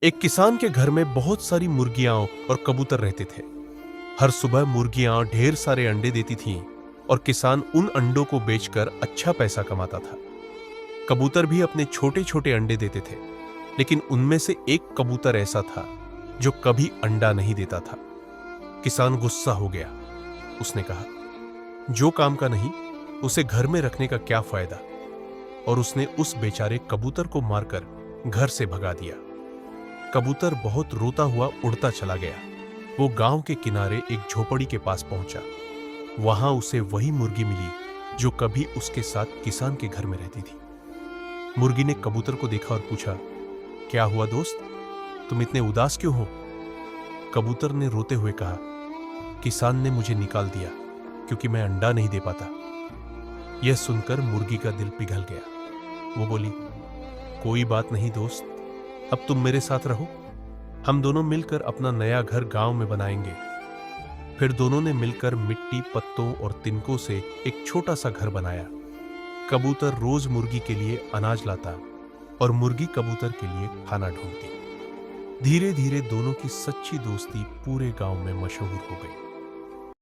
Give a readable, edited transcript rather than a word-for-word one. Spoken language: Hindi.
एक किसान के घर में बहुत सारी मुर्गियां और कबूतर रहते थे। हर सुबह मुर्गियां ढेर सारे अंडे देती थीं और किसान उन अंडों को बेचकर अच्छा पैसा कमाता था। कबूतर भी अपने छोटे छोटे अंडे देते थे, लेकिन उनमें से एक कबूतर ऐसा था जो कभी अंडा नहीं देता था। किसान गुस्सा हो गया। उसने कहा, जो काम का नहीं उसे घर में रखने का क्या फायदा, और उसने उस बेचारे कबूतर को मारकर घर से भगा दिया। कबूतर बहुत रोता हुआ उड़ता चला गया। वो गांव के किनारे एक झोपड़ी के पास पहुंचा। वहां उसे वही मुर्गी मिली जो कभी उसके साथ किसान के घर में रहती थी। मुर्गी ने कबूतर को देखा और पूछा, क्या हुआ दोस्त, तुम इतने उदास क्यों हो? कबूतर ने रोते हुए कहा, किसान ने मुझे निकाल दिया क्योंकि मैं अंडा नहीं दे पाता। यह सुनकर मुर्गी का दिल पिघल गया। वो बोली, कोई बात नहीं दोस्त, अब तुम मेरे साथ रहो। हम दोनों मिलकर अपना नया घर गांव में बनाएंगे। फिर दोनों ने मिलकर मिट्टी, पत्तों और तिनकों से एक छोटा सा घर बनाया। कबूतर रोज मुर्गी के लिए अनाज लाता और मुर्गी कबूतर के लिए खाना ढूंढती। धीरे धीरे दोनों की सच्ची दोस्ती पूरे गांव में मशहूर हो गई।